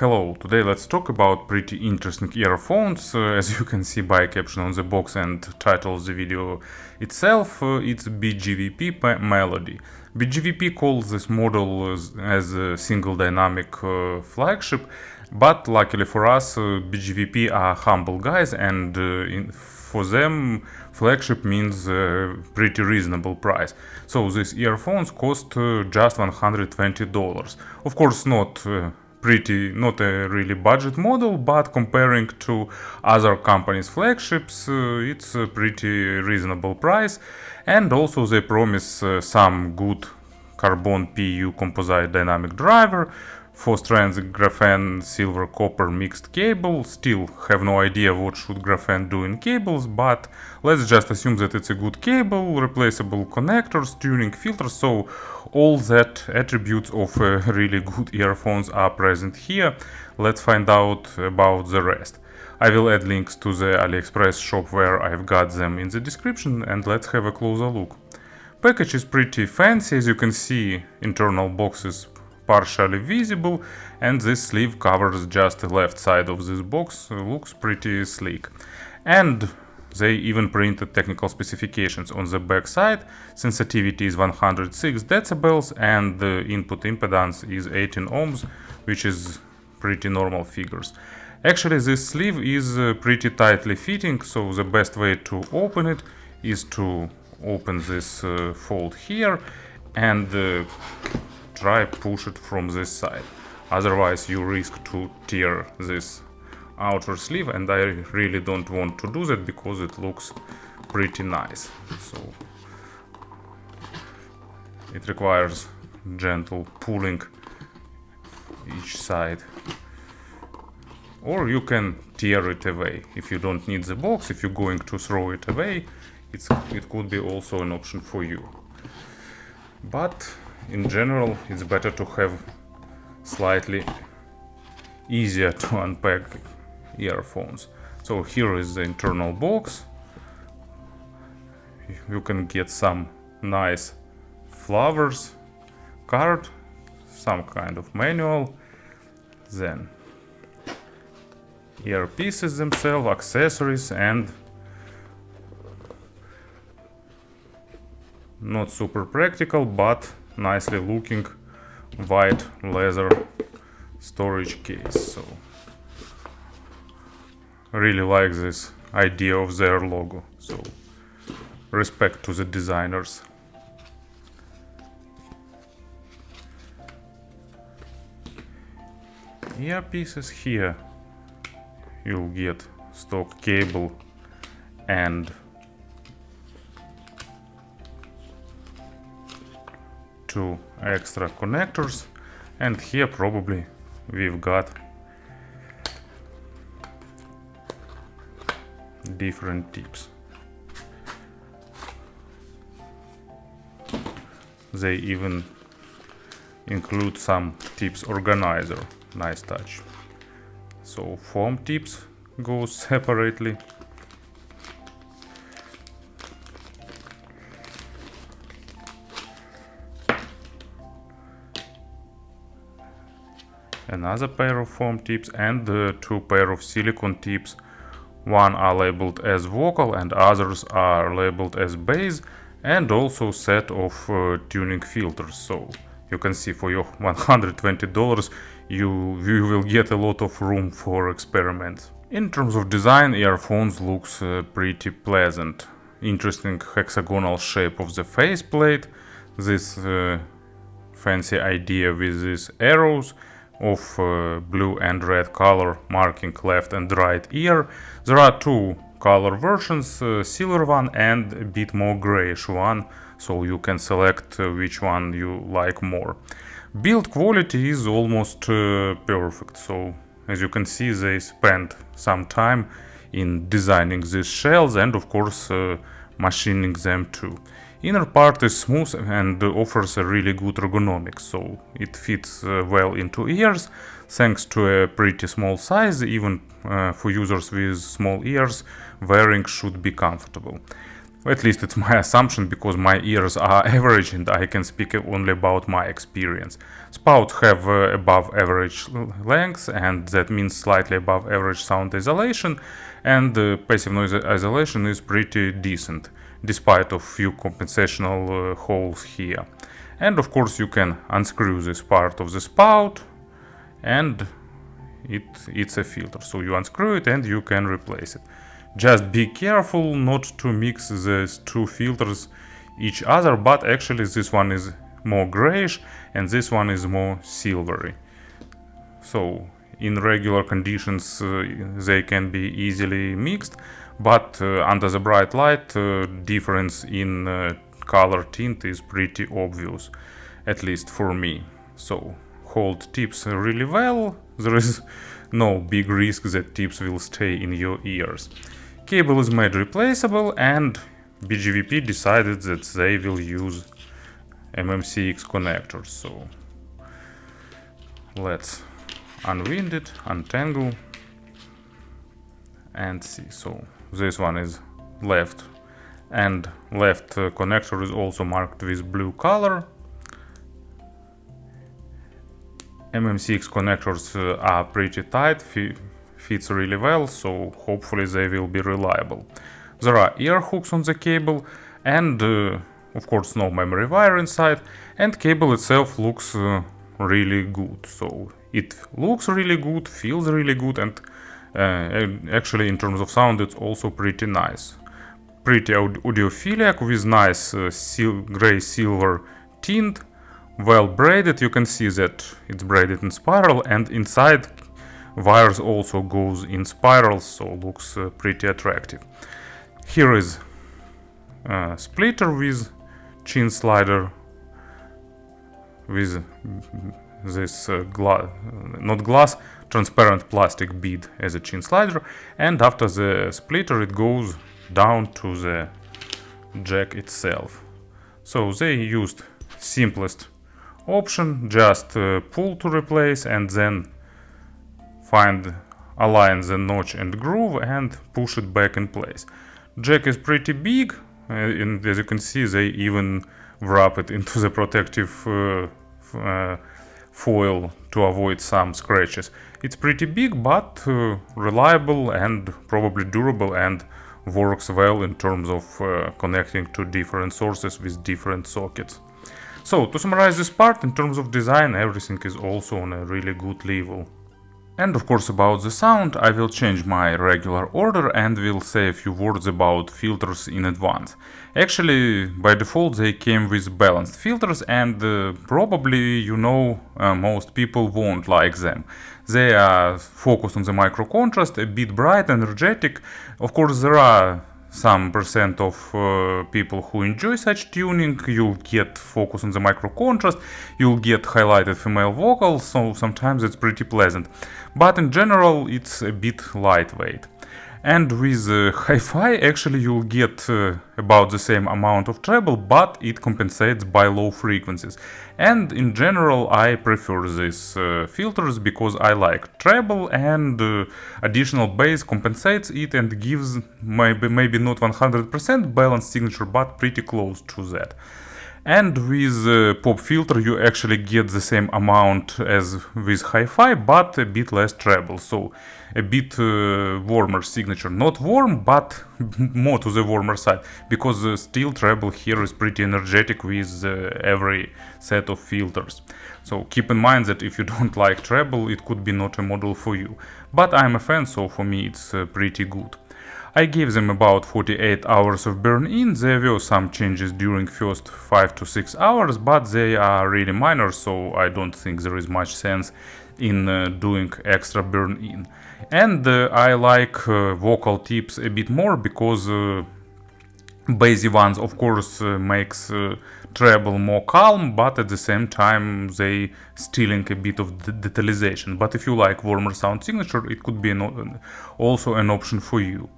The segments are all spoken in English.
Hello, today let's talk about pretty interesting earphones. As you can see by caption on the box and title of the video itself, it's BGVP Melody. BGVP calls this model as a single dynamic flagship, but luckily for us, BGVP are humble guys, and for them flagship means pretty reasonable price. So these earphones cost just $120. Of course, not a really budget model, but comparing to other companies' flagships, it's a pretty reasonable price. And also they promise some good carbon PU composite dynamic driver, 4 strands graphene silver copper mixed cable. Still have no idea what should graphene do in cables, but let's just assume that it's a good cable, replaceable connectors, tuning filters, so all that attributes of really good earphones are present here. Let's find out about the rest. I will add links to the AliExpress shop where I've got them in the description, and let's have a closer look. Package is pretty fancy. As you can see, internal box is partially visible, and this sleeve covers just the left side of this box. Looks pretty sleek. And they even printed technical specifications on the back side. Sensitivity is 106 decibels and the input impedance is 18 ohms, which is pretty normal figures. Actually, this sleeve is pretty tightly fitting, so the best way to open it is to open this fold here and try push it from this side. Otherwise you risk to tear this outer sleeve, and I really don't want to do that because it looks pretty nice. So it requires gentle pulling each side, or you can tear it away if you don't need the box. If you're going to throw it away, it could be also an option for you, but in general it's better to have slightly easier to unpack earphones. So here is the internal box. You can get some nice flowers, card, some kind of manual, then earpieces themselves, accessories, and not super practical but nicely looking white leather storage case. So really like this idea of their logo, so respect to the designers. Earpieces here, you'll get stock cable and two extra connectors, and here probably we've got different tips. They even include some tips organizer. Nice touch. So foam tips go separately. Another pair of foam tips and two pair of silicone tips. One are labeled as vocal and others are labeled as bass, and also set of tuning filters. So you can see for your $120 you will get a lot of room for experiments. In terms of design, earphones looks pretty pleasant. Interesting hexagonal shape of the faceplate, this fancy idea with these arrows of blue and red color marking left and right ear. There are two color versions, silver one and a bit more grayish one, so you can select which one you like more. Build quality is almost perfect, so as you can see they spent some time in designing these shells and of course machining them too. Inner part is smooth and offers a really good ergonomics, so it fits well into ears thanks to a pretty small size. Even for users with small ears, wearing should be comfortable. At least it's my assumption, because my ears are average and I can speak only about my experience. Spouts have above average length, and that means slightly above average sound isolation, and passive noise isolation is pretty decent, despite of few compensational holes here. And of course you can unscrew this part of the spout, and it's a filter, so you unscrew it and you can replace it. Just be careful not to mix these two filters each other, but actually this one is more grayish and this one is more silvery. So in regular conditions they can be easily mixed, but under the bright light difference in color tint is pretty obvious, at least for me. So hold tips really well, there is no big risk that tips will stay in your ears. Cable is made replaceable, and BGVP decided that they will use MMCX connectors. So let's unwind it, untangle, and see. So this one is left, and left connector is also marked with blue color. MMCX connectors are pretty tight, fits really well, so hopefully they will be reliable. There are ear hooks on the cable, and of course no memory wire inside, and cable itself looks really good. So it looks really good, feels really good, and actually in terms of sound it's also pretty nice. Pretty audiophilic with nice gray silver tint, well braided. You can see that it's braided in spiral, and inside wires also goes in spirals, so looks pretty attractive. Here is a splitter with chin slider with this transparent plastic bead as a chin slider, and after the splitter it goes down to the jack itself. So they used simplest option, just pull to replace and then align the notch and groove and push it back in place. Jack is pretty big, and as you can see they even wrap it into the protective foil to avoid some scratches. It's pretty big, but reliable and probably durable, and works well in terms of connecting to different sources with different sockets. So to summarize this part, in terms of design, everything is also on a really good level. And of course about the sound, I will change my regular order and will say a few words about filters in advance. Actually, by default they came with balanced filters, and probably you know most people won't like them. They are focused on the micro contrast, a bit bright, energetic. Of course there are some percent of people who enjoy such tuning. You'll get focus on the micro contrast, you'll get highlighted female vocals, so sometimes it's pretty pleasant. But in general it's a bit lightweight. And with hi-fi actually you'll get about the same amount of treble, but it compensates by low frequencies. And in general I prefer these filters because I like treble, and additional bass compensates it and gives maybe not 100% balanced signature, but pretty close to that. And with pop filter you actually get the same amount as with hi-fi, but a bit less treble, so a bit warmer signature. Not warm, but more to the warmer side, because still treble here is pretty energetic with every set of filters. So keep in mind that if you don't like treble, it could be not a model for you. But I'm a fan, so for me it's pretty good. I gave them about 48 hours of burn-in. There were some changes during first 5 to 6 hours, but they are really minor, so I don't think there is much sense in doing extra burn-in. And I like vocal tips a bit more, because bassy ones of course makes treble more calm, but at the same time they stealing a bit of detalization. But if you like warmer sound signature, it could be also an option for you.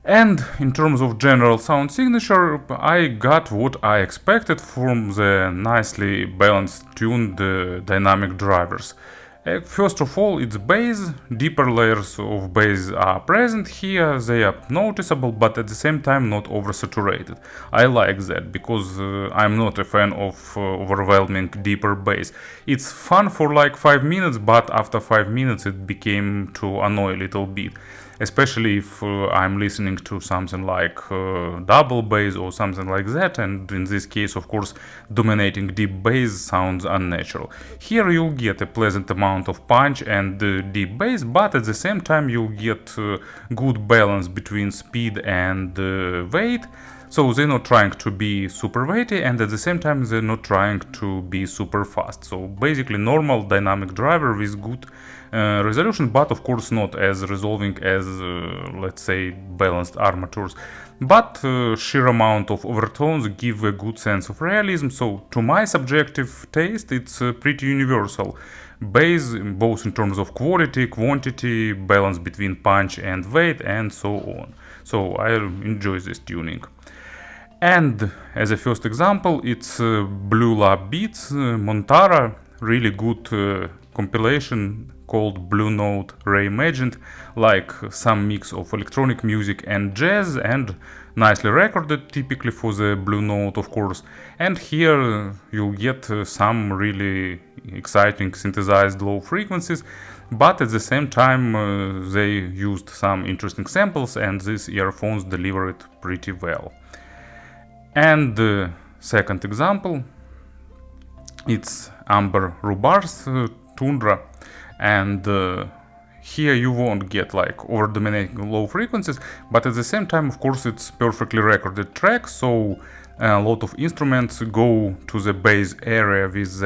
And in terms of general sound signature, I got what I expected from the nicely balanced tuned dynamic drivers. First of all, it's bass. Deeper layers of bass are present here. They are noticeable, but at the same time not oversaturated. I like that because I'm not a fan of overwhelming deeper bass. It's fun for like 5 minutes, but after 5 minutes it became to annoy a little bit. Especially if I'm listening to something like double bass or something like that, and in this case, of course, dominating deep bass sounds unnatural. Here you'll get a pleasant amount of punch and deep bass, but at the same time you'll get good balance between speed and weight. So they're not trying to be super weighty, and at the same time they're not trying to be super fast. So basically normal dynamic driver with good resolution, but of course not as resolving as let's say balanced armatures. But sheer amount of overtones give a good sense of realism, so to my subjective taste it's pretty universal. Bass both in terms of quality, quantity, balance between punch and weight, and so on. So I enjoy this tuning. And as a first example, it's Blue Lab Beats, Montara, really good compilation called Blue Note Reimagined, like some mix of electronic music and jazz, and nicely recorded, typically for the Blue Note, of course. And here you'll get some really exciting synthesized low frequencies, but at the same time they used some interesting samples, and these earphones deliver it pretty well. And the second example, it's Amber Rubarth Tundra, and here you won't get like over-dominating low frequencies, but at the same time, of course, it's perfectly recorded track, so a lot of instruments go to the bass area with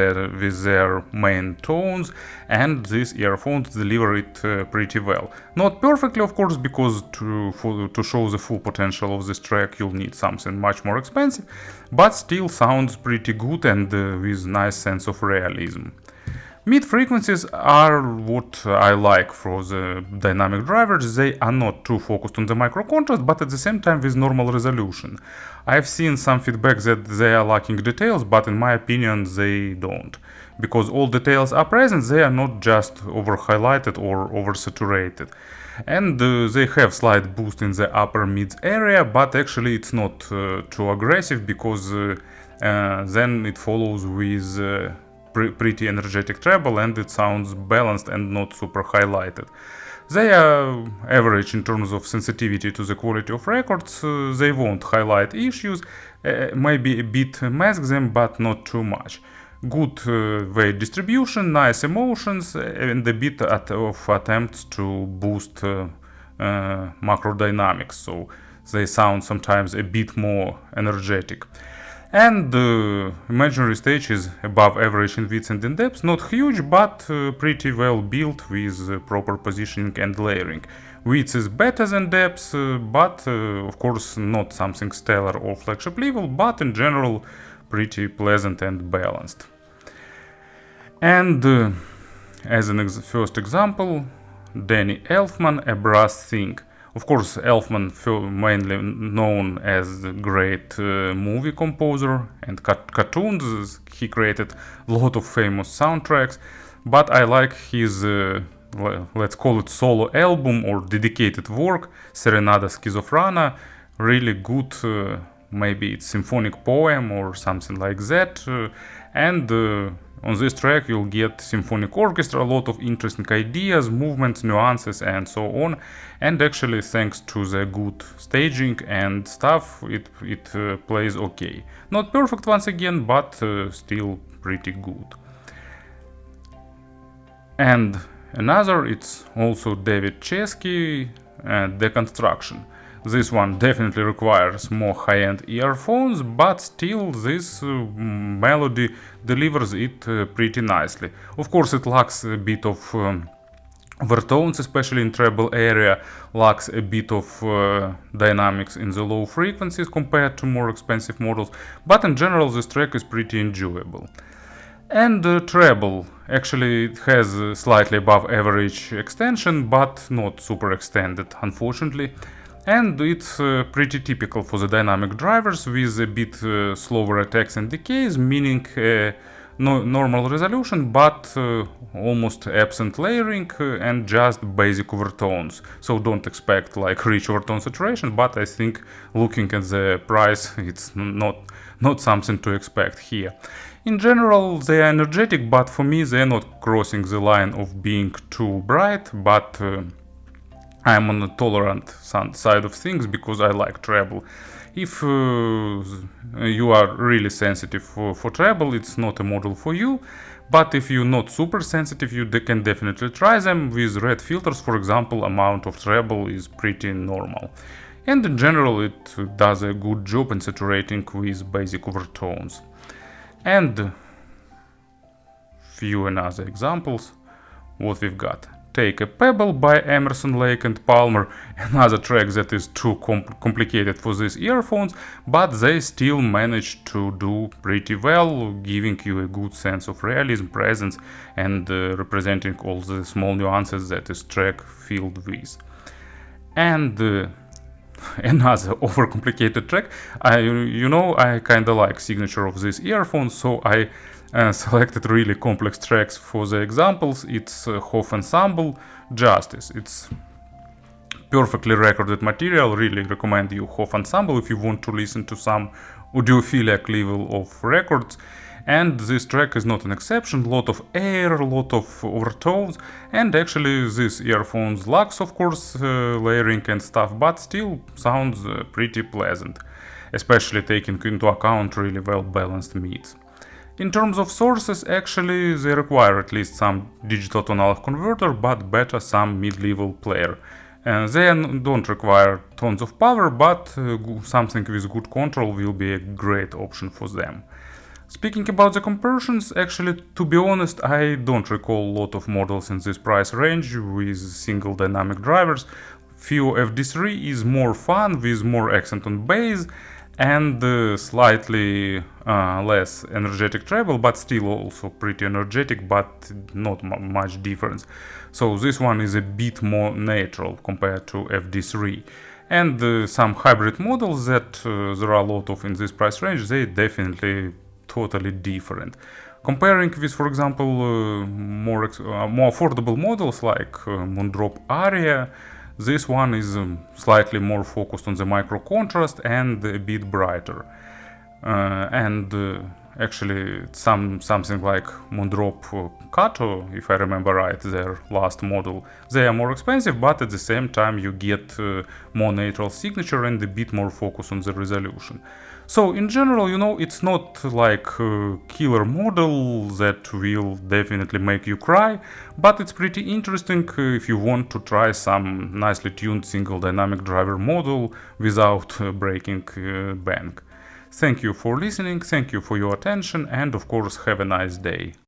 their main tones, and these earphones deliver it pretty well. Not perfectly, of course, because to show the full potential of this track you'll need something much more expensive, but still sounds pretty good and with nice sense of realism. Mid frequencies are what I like for the dynamic drivers. They are not too focused on the micro contrast, but at the same time with normal resolution. I've seen some feedback that they are lacking details, but in my opinion they don't. Because all details are present, they are not just over highlighted or oversaturated. And they have slight boost in the upper mids area, but actually it's not too aggressive, because then it follows with pretty energetic treble, and it sounds balanced and not super highlighted. They are average in terms of sensitivity to the quality of records. They won't highlight issues, maybe a bit mask them, but not too much. Good weight distribution, nice emotions, and a bit of attempts to boost macro dynamics, so they sound sometimes a bit more energetic. And the imaginary stage is above average in width and in depth, not huge, but pretty well built with proper positioning and layering. Width is better than depth, but of course not something stellar or flagship level, but in general pretty pleasant and balanced. And as an first example, Danny Elfman, A Brass Thing. Of course, Elfman mainly known as a great movie composer and cartoons. He created a lot of famous soundtracks, but I like his, let's call it solo album or dedicated work, Serenada Schizophrena. Really good, maybe it's symphonic poem or something like that. And on this track you'll get symphonic orchestra, a lot of interesting ideas, movements, nuances, and so on. And actually, thanks to the good staging and stuff, it plays okay. Not perfect once again, but still pretty good. And another, it's also David Chesky, Deconstruction. This one definitely requires more high-end earphones, but still this melody delivers it pretty nicely. Of course, it lacks a bit of overtones, especially in treble area, lacks a bit of dynamics in the low frequencies compared to more expensive models, but in general this track is pretty enjoyable. And treble, actually it has slightly above average extension, but not super extended, unfortunately. And it's pretty typical for the dynamic drivers with a bit slower attacks and decays, meaning normal resolution, but almost absent layering and just basic overtones. So don't expect like rich overtone saturation, but I think looking at the price, it's not something to expect here. In general, they are energetic, but for me they are not crossing the line of being too bright, but I'm on the tolerant side of things because I like treble. If you are really sensitive for treble, it's not a model for you. But if you're not super sensitive, you can definitely try them. With red filters, for example, amount of treble is pretty normal. And in general, it does a good job in saturating with basic overtones. And few another examples, what we've got. Take a Pebble by Emerson, Lake and Palmer, another track that is too complicated for these earphones, but they still manage to do pretty well, giving you a good sense of realism, presence, and representing all the small nuances that this track filled with. And another overcomplicated track, I kinda like signature of these earphones, so I selected really complex tracks for the examples. It's Hoff Ensemble, Justice. It's perfectly recorded material, really recommend you Hoff Ensemble if you want to listen to some audiophilic level of records. And this track is not an exception, lot of air, lot of overtones, and actually these earphones lacks of course layering and stuff, but still sounds pretty pleasant, especially taking into account really well balanced mids. In terms of sources, actually they require at least some digital to analog converter, but better some mid-level player. They don't require tons of power, but something with good control will be a great option for them. Speaking about the conversions, actually, to be honest, I don't recall a lot of models in this price range with single dynamic drivers. Few FD3 is more fun with more accent on bass and slightly less energetic treble, but still also pretty energetic, but not much difference. So this one is a bit more natural compared to FD3. And some hybrid models that there are a lot of in this price range, they definitely totally different. Comparing with, for example, more affordable models like Moondrop Aria, this one is slightly more focused on the micro contrast and a bit brighter. Actually, something like Moondrop Kato, if I remember right, their last model, they are more expensive, but at the same time you get more natural signature and a bit more focus on the resolution. So in general, it's not like a killer model that will definitely make you cry, but it's pretty interesting if you want to try some nicely tuned single dynamic driver model without breaking bank. Thank you for listening, thank you for your attention, and of course have a nice day.